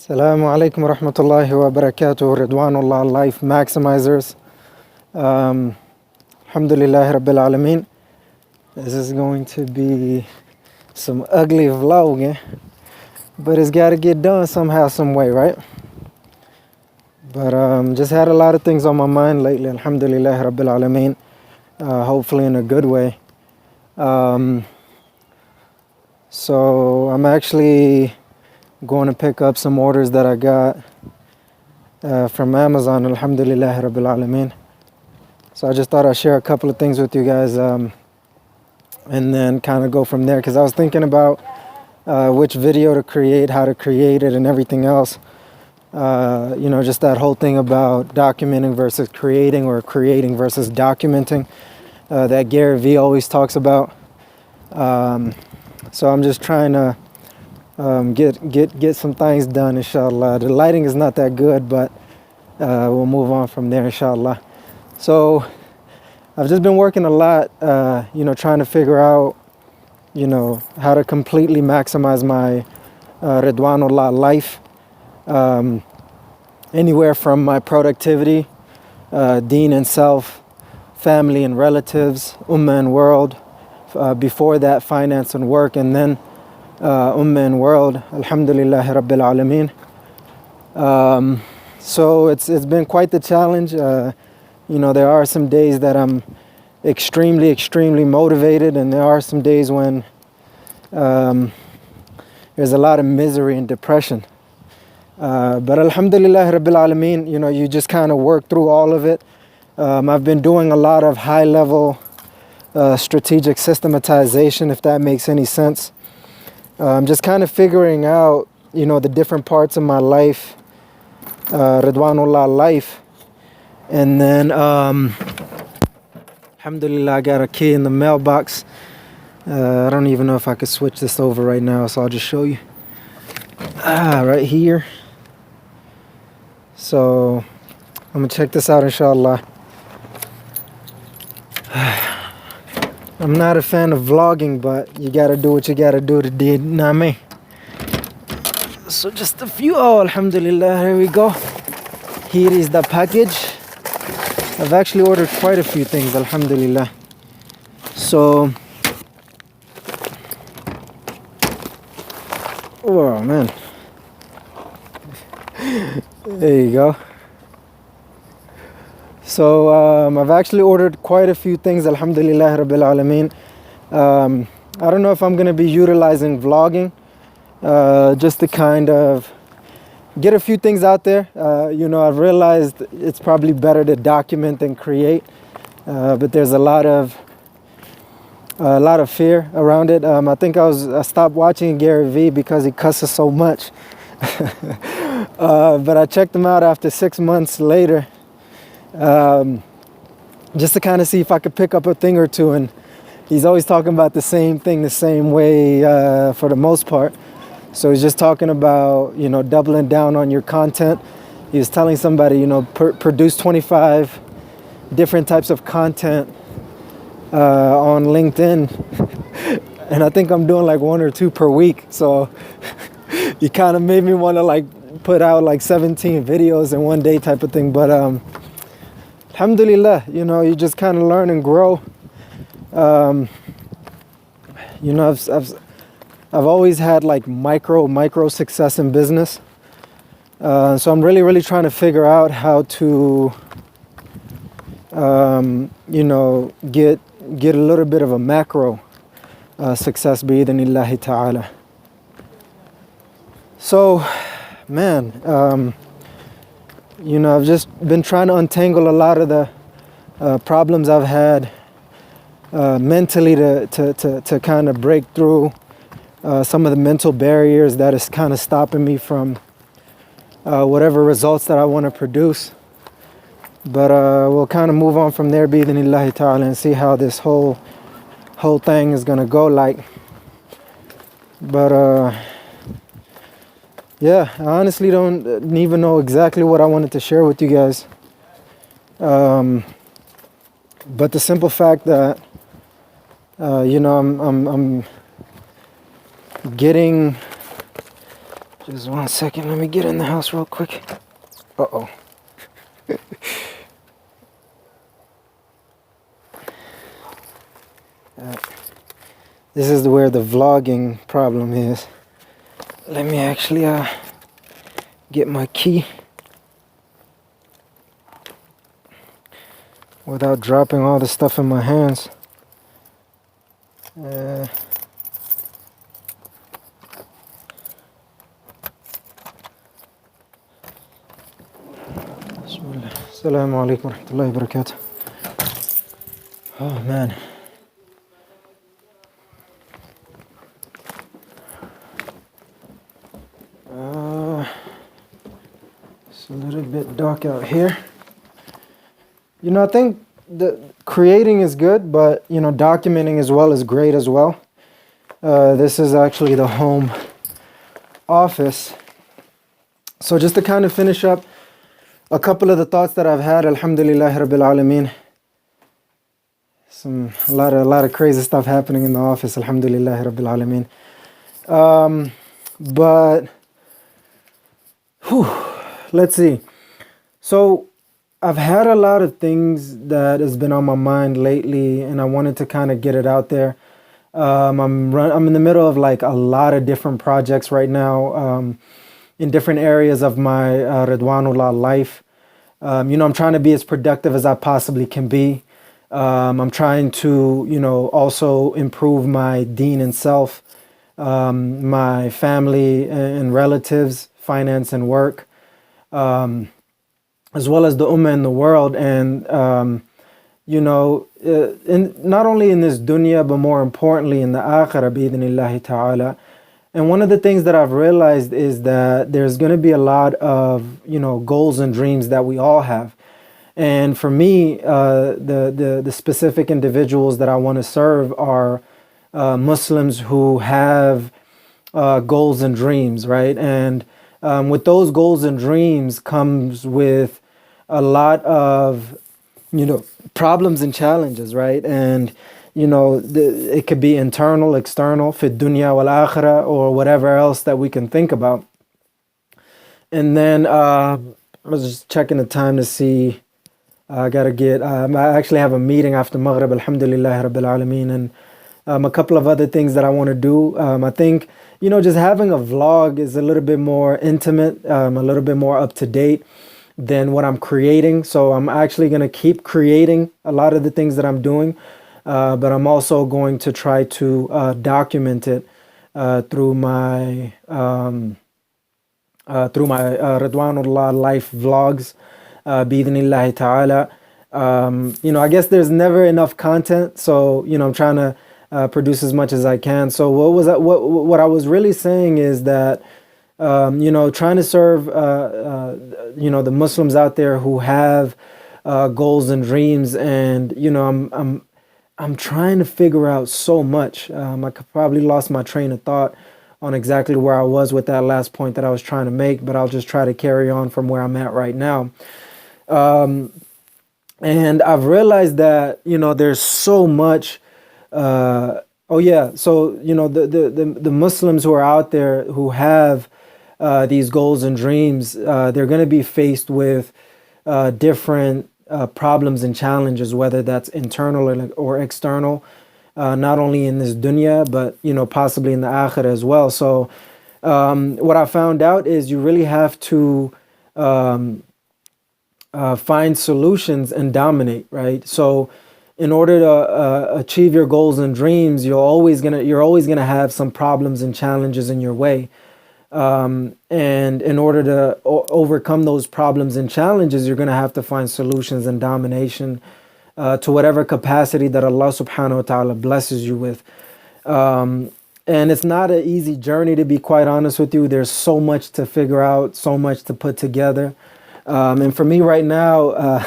Assalamu alaikum wa rahmatullahi wa barakatuh. Ridwanullah Life Maximizers. Alhamdulillah Rabbil Alameen. This is going to be some ugly vlogging, but it's got to get done somehow, some way, right? But just had a lot of things on my mind lately. Alhamdulillah Rabbil Alameen. Hopefully in a good way. So I'm actually going to pick up some orders that I got from Amazon. Alhamdulillah Rabbil Alameen. So I just thought I'd share a couple of things with you guys, and then kind of go from there, because I was thinking about which video to create, how to create it, and everything else. Just that whole thing about documenting versus creating, or creating versus documenting, that Gary Vee always talks about. So I'm just trying to get some things done, inshallah. The lighting is not that good, but we'll move on from there, inshallah. So I've just been working a lot, trying to figure out, how to completely maximize my Ridwanullah life. Anywhere from my productivity, deen and self, family and relatives, ummah and world. Before that, finance and work, and then ummah and world. Alhamdulillah Rabbil Alameen. So it's been quite the challenge. There are some days that I'm extremely motivated, and there are some days when there's a lot of misery and depression. But Alhamdulillah Rabbil Alameen, you just kind of work through all of it. I've been doing a lot of high-level strategic systematization, if that makes any sense. I'm just kind of figuring out, the different parts of my life, Ridwanullah life. And then, alhamdulillah, I got a key in the mailbox. I don't even know if I could switch this over right now, so I'll just show you. Right here. So, I'm gonna check this out, inshallah. I'm not a fan of vlogging, but you gotta do what you gotta do to do, nah me. So just a few, alhamdulillah, here we go. Here is the package. I've actually ordered quite a few things, alhamdulillah. So, oh man. There you go. So I've actually ordered quite a few things, alhamdulillah Rabbil Alameen. I don't know if I'm going to be utilizing vlogging just to kind of get a few things out there. I've realized it's probably better to document than create, but there's a lot of fear around it. I think I stopped watching Gary Vee because he cusses so much. But I checked him out after 6 months later, just to kind of see if I could pick up a thing or two, and he's always talking about the same thing the same way for the most part. So he's just talking about doubling down on your content. He was telling somebody produce 25 different types of content on LinkedIn, and I think I'm doing like 1 or 2 per week. So he kind of made me want to put out like 17 videos in one day type of thing. But alhamdulillah, you just kind of learn and grow. I've always had like micro success in business. So I'm really trying to figure out how to, get a little bit of a macro success bi-idhnillahi ta'ala. So, man, I've just been trying to untangle a lot of the problems I've had mentally to kind of break through some of the mental barriers that is kind of stopping me from whatever results that I want to produce. But we'll kind of move on from there, bi-idhnillahi ta'ala, and see how this whole thing is gonna go like. But yeah, I honestly don't even know exactly what I wanted to share with you guys. But the simple fact that I'm getting Just 1 second. Let me get in the house real quick. Uh-oh. This is where the vlogging problem is. Let me actually get my key without dropping all the stuff in my hands. Assalamu alaikum wa rahmatullahi wa barakatuh. Oh man. It's a little bit dark out here. You know, I think the creating is good, but you know, documenting as well is great as well. This is actually the home office. So just to kind of finish up a couple of the thoughts that I've had, alhamdulillah rabbil alameen. A lot of crazy stuff happening in the office, alhamdulillah rabbil alameen. But let's see. So I've had a lot of things that has been on my mind lately, and I wanted to kind of get it out there. I'm in the middle of like a lot of different projects right now, in different areas of my Ridwanullah life. You know, I'm trying to be as productive as I possibly can be. I'm trying to, you know, also improve my deen and self, my family and relatives, finance and work, as well as the ummah in the world. And, you know, not only in this dunya, but more importantly in the akhirah, bi-idhnillahi ta'ala. And one of the things that I've realized is that there's going to be a lot of, you know, goals and dreams that we all have. And for me, the specific individuals that I want to serve are Muslims who have goals and dreams, right? And with those goals and dreams comes with a lot of, you know, problems and challenges, right? And you know, it could be internal, external, fi dunya wal akhirah, or whatever else that we can think about. And then I was just checking the time to see. I gotta get. I actually have a meeting after Maghrib, alhamdulillah rabbil alameen, and a couple of other things that I want to do. I think, you know, just having a vlog is a little bit more intimate, a little bit more up to date than what I'm creating. So I'm actually gonna keep creating a lot of the things that I'm doing. But I'm also going to try to document it through my Ridwanullah Life Vlogs, bi-idhnillahi ta'ala. You know, I guess there's never enough content, so you know, I'm trying to produce as much as I can. So what I was really saying is that you know, trying to serve you know, the Muslims out there who have goals and dreams, and you know, I'm trying to figure out so much. I could probably lost my train of thought on exactly where I was with that last point that I was trying to make, but I'll just try to carry on from where I'm at right now. And I've realized that, you know, there's so much. Oh yeah, so you know, the Muslims who are out there who have these goals and dreams, they're going to be faced with different problems and challenges, whether that's internal or external, not only in this dunya, but you know, possibly in the akhirah as well. So what I found out is you really have to find solutions and dominate, right? So in order to achieve your goals and dreams, you're always gonna have some problems and challenges in your way. And in order to overcome those problems and challenges, you're going to have to find solutions and domination to whatever capacity that Allah subhanahu wa ta'ala blesses you with. And it's not an easy journey, to be quite honest with you. There's so much to figure out, so much to put together. And for me right now,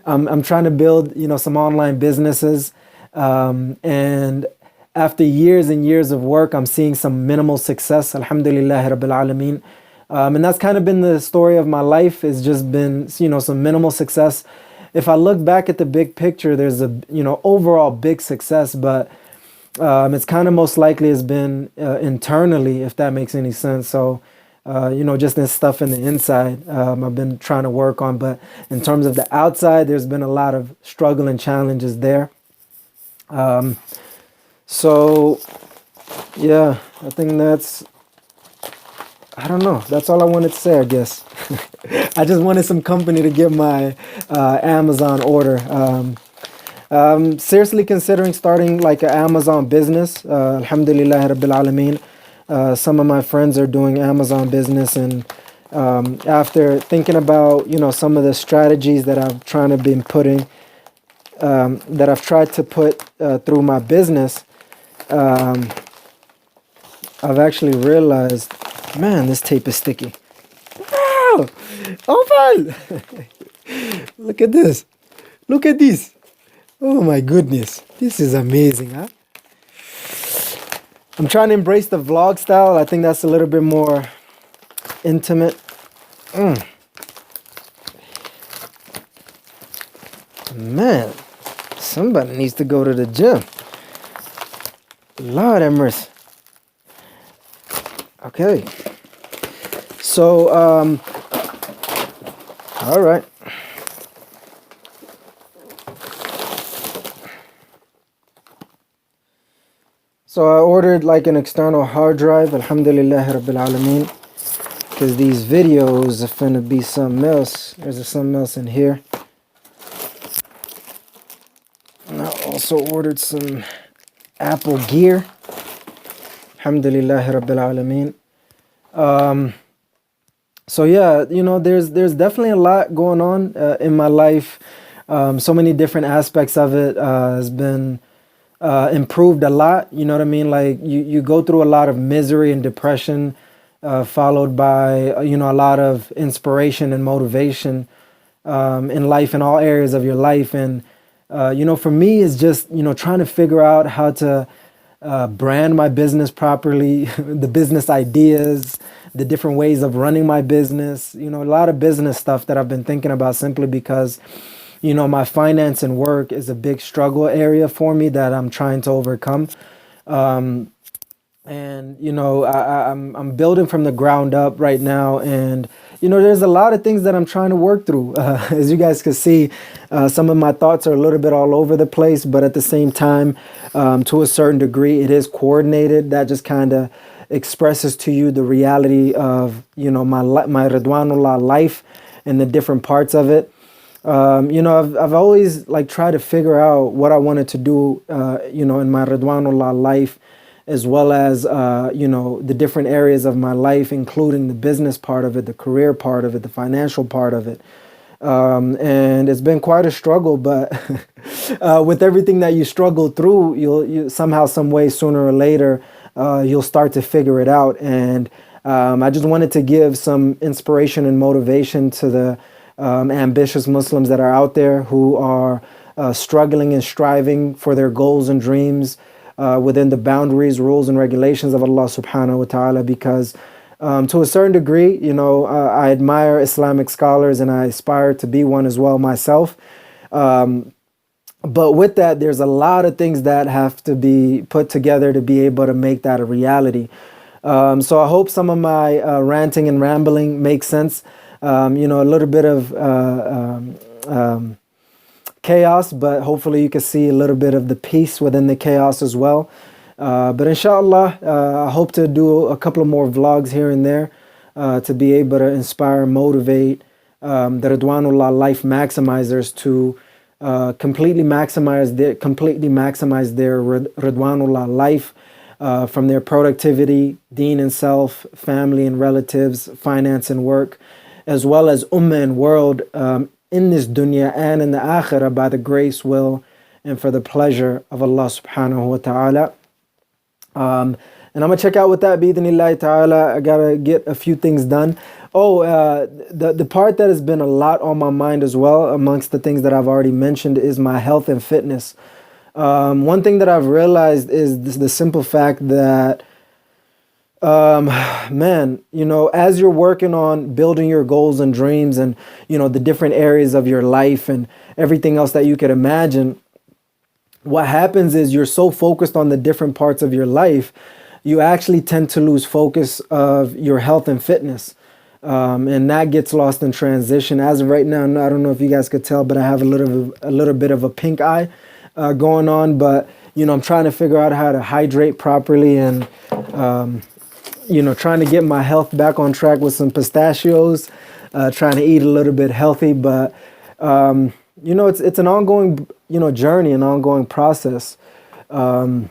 I'm trying to build, you know, some online businesses. And after years and years of work, I'm seeing some minimal success, alhamdulillah rabbil alameen. And that's kind of been the story of my life. It's just been, you know, some minimal success. If I look back at the big picture, there's a, you know, overall big success, but it's kind of most likely has been internally, if that makes any sense. So just in stuff in the inside, I've been trying to work on. But in terms of the outside, there's been a lot of struggle and challenges there. So yeah, I think I don't know. That's all I wanted to say, I guess. I just wanted some company to get my Amazon order. Seriously considering starting like an Amazon business. Alhamdulillah Rabbil Alameen. Some of my friends are doing Amazon business, and after thinking about, some of the strategies that I've tried to put through my business, I've actually realized, man, this tape is sticky. Wow! Open! Look at this. Look at this. Oh my goodness. This is amazing, huh? I'm trying to embrace the vlog style. I think that's a little bit more intimate. Man, somebody needs to go to the gym. Lord have mercy. Okay. So, all right. So I ordered like an external hard drive, alhamdulillah Rabbil Alameen, because these videos are finna be something else. There's something else in here. And I also ordered some Apple gear, alhamdulillah Rabbil Alameen. So yeah, there's definitely a lot going on in my life. So many different aspects of it has been improved a lot. You know what I mean? Like you go through a lot of misery and depression, followed by a lot of inspiration and motivation in life, in all areas of your life. And for me, it's just trying to figure out how to brand my business properly, the business ideas, the different ways of running my business. A lot of business stuff that I've been thinking about, simply because my finance and work is a big struggle area for me that I'm trying to overcome. And I'm building from the ground up right now, and there's a lot of things that I'm trying to work through. As you guys can see, some of my thoughts are a little bit all over the place, but at the same time, to a certain degree, it is coordinated. That just kind of expresses to you the reality of my Ridwanullah life and the different parts of it. I've always tried to figure out what I wanted to do, in my Ridwanullah life, as well as, the different areas of my life, including the business part of it, the career part of it, the financial part of it. And it's been quite a struggle, but with everything that you struggle through, you somehow, some way, sooner or later, you'll start to figure it out. And I just wanted to give some inspiration and motivation to the ambitious Muslims that are out there who are struggling and striving for their goals and dreams within the boundaries, rules, and regulations of Allah subhanahu wa ta'ala, because to a certain degree, I admire Islamic scholars and I aspire to be one as well myself. But with that, there's a lot of things that have to be put together to be able to make that a reality. So I hope some of my ranting and rambling makes sense. A little bit of chaos, but hopefully you can see a little bit of the peace within the chaos as well. But inshallah, I hope to do a couple of more vlogs here and there to be able to inspire and motivate the Ridwanullah Life Maximizers to completely maximize their Ridwanullah life, from their productivity, deen and self, family and relatives, finance and work, as well as ummah and world, in this dunya and in the akhirah, by the grace, will, and for the pleasure of Allah subhanahu wa ta'ala. And I'm gonna check out with that, bi'idhnillahi ta'ala. I gotta get a few things done. The part that has been a lot on my mind as well, amongst the things that I've already mentioned, is my health and fitness. One thing that I've realized is the simple fact that man, as you're working on building your goals and dreams and, the different areas of your life and everything else that you could imagine, what happens is you're so focused on the different parts of your life you actually tend to lose focus of your health and fitness. And that gets lost in transition. As of right now, I don't know if you guys could tell, but I have a little bit of a pink eye going on. But I'm trying to figure out how to hydrate properly, and trying to get my health back on track with some pistachios. Trying to eat a little bit healthy, but it's an ongoing journey, an ongoing process. And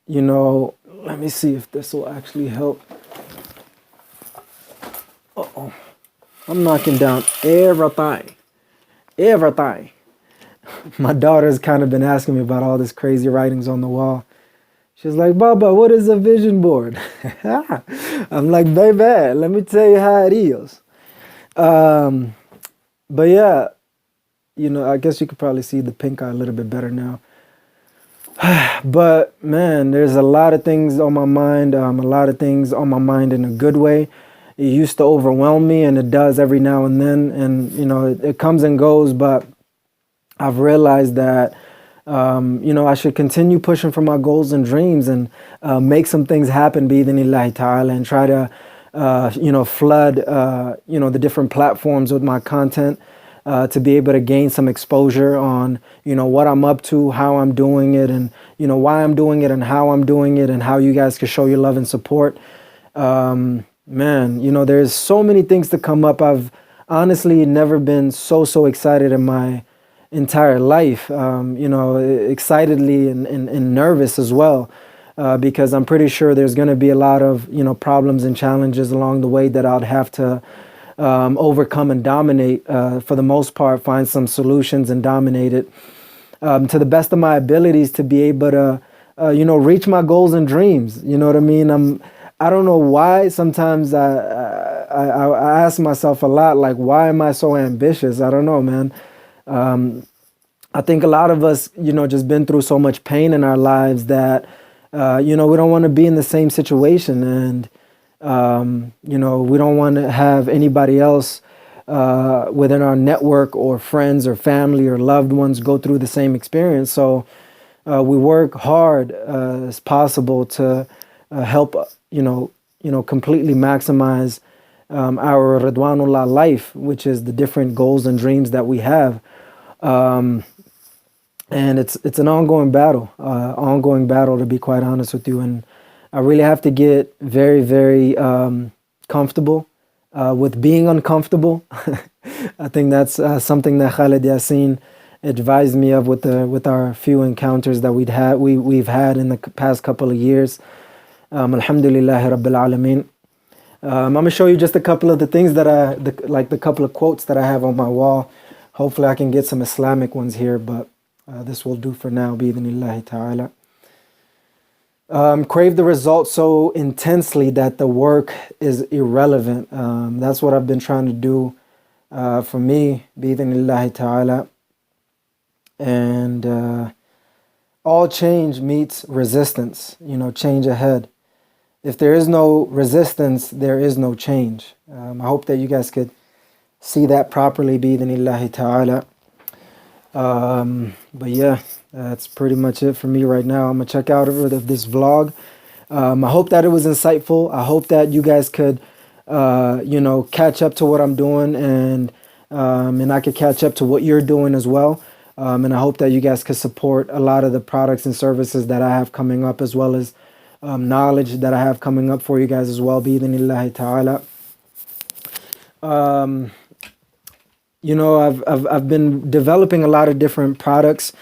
let me see if this will actually help. Uh-oh. I'm knocking down everything. Everything. My daughter's kind of been asking me about all this crazy writings on the wall. She's like, Baba, what is a vision board? I'm like, baby, let me tell you how it is. But yeah, I guess you could probably see the pink eye a little bit better now. But man, there's a lot of things on my mind, a lot of things on my mind in a good way. It used to overwhelm me, and it does every now and then. And, it comes and goes, but I've realized that, I should continue pushing for my goals and dreams, and make some things happen, bi-idhnillahi ta'ala, and try to, flood, the different platforms with my content, to be able to gain some exposure on, what I'm up to, how I'm doing it, and, why I'm doing it, and how I'm doing it, and how you guys can show your love and support. Man, there's so many things to come up. I've honestly never been so excited in my entire life, excitedly and nervous as well, because I'm pretty sure there's going to be a lot of, problems and challenges along the way that I'd have to overcome and dominate, for the most part, find some solutions and dominate it to the best of my abilities, to be able to, reach my goals and dreams. You know what I mean? I don't know why. Sometimes I ask myself a lot, like, why am I so ambitious? I don't know, man. I think a lot of us, just been through so much pain in our lives that, we don't want to be in the same situation. And, we don't want to have anybody else within our network or friends or family or loved ones go through the same experience. So we work hard as possible to help, completely maximize our Ridwanullah life, which is the different goals and dreams that we have. And it's an ongoing battle, to be quite honest with you. And I really have to get very, very comfortable with being uncomfortable. I think that's something that Khalid Yasin advised me of with our few encounters that we've had in the past couple of years. Alhamdulillahi Rabbil Alameen. I'm going to show you just a couple of the things that the couple of quotes that I have on my wall. Hopefully I can get some Islamic ones here, but this will do for now, bi-idhnillahi ta'ala. Crave the result so intensely that the work is irrelevant. That's what I've been trying to do for me, bi-idhnillahi ta'ala. And all change meets resistance, change ahead. If there is no resistance, there is no change. I hope that you guys could see that properly, bi-idhnillahi ta'ala. But yeah, that's pretty much it for me right now. I'm gonna check out of this vlog. I hope that it was insightful. I hope that you guys could, catch up to what I'm doing, and I could catch up to what you're doing as well. And I hope that you guys could support a lot of the products and services that I have coming up, as well as knowledge that I have coming up for you guys as well, bi-idhnillahi ta'ala. I've been developing a lot of different products,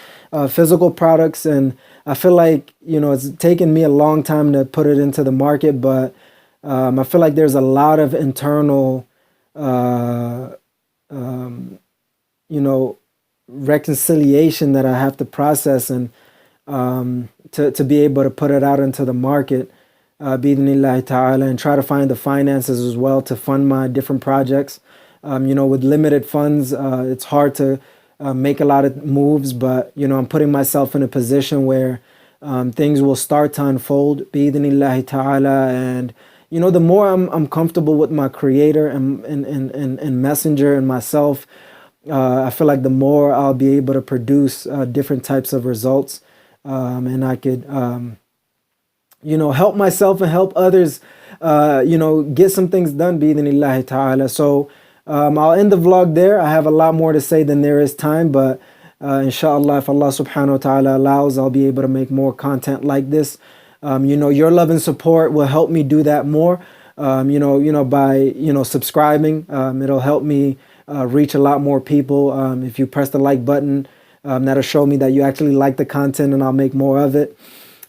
physical products, and I feel like, it's taken me a long time to put it into the market, but I feel like there's a lot of internal, reconciliation that I have to process, and to be able to put it out into the market, bi-idhnillahi ta'ala, and try to find the finances as well to fund my different projects. With limited funds, it's hard to make a lot of moves, but, I'm putting myself in a position where things will start to unfold, bi-idhnillahi ta'ala. And, the more I'm comfortable with my creator and messenger and myself, I feel like the more I'll be able to produce different types of results, and I could, help myself and help others, get some things done, bi-idhnillahi ta'ala. So I'll end the vlog there. I have a lot more to say than there is time, but inshallah, if Allah subhanahu wa ta'ala allows, I'll be able to make more content like this. Your love and support will help me do that more. By subscribing, it'll help me reach a lot more people. If you press the like button, that'll show me that you actually like the content, and I'll make more of it.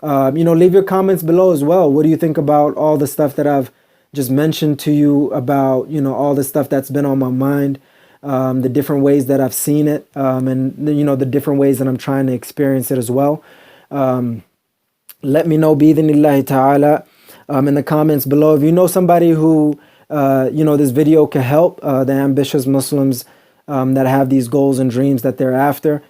Leave your comments below as well. What do you think about all the stuff that I've just mentioned to you about, all the stuff that's been on my mind, the different ways that I've seen it, and the different ways that I'm trying to experience it as well. Let me know, bi-idhnillahi ta'ala, in the comments below. If you know somebody who, this video can help, the ambitious Muslims that have these goals and dreams that they're after,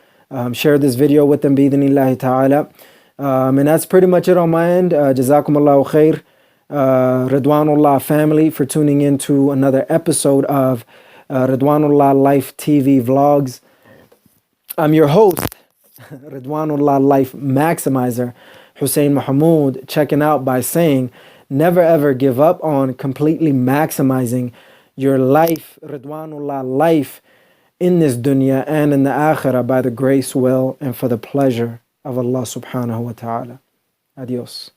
share this video with them, bi-idhnillahi ta'ala. And that's pretty much it on my end. Jazakumullahu khair. Ridwanullah family, for tuning in to another episode of Ridwanullah Life TV Vlogs. I'm your host, Ridwanullah Life Maximizer, Hussein Mohamud, checking out by saying, never ever give up on completely maximizing your life, Ridwanullah life, in this dunya and in the akhirah, by the grace, will, and for the pleasure of Allah subhanahu wa ta'ala. Adios.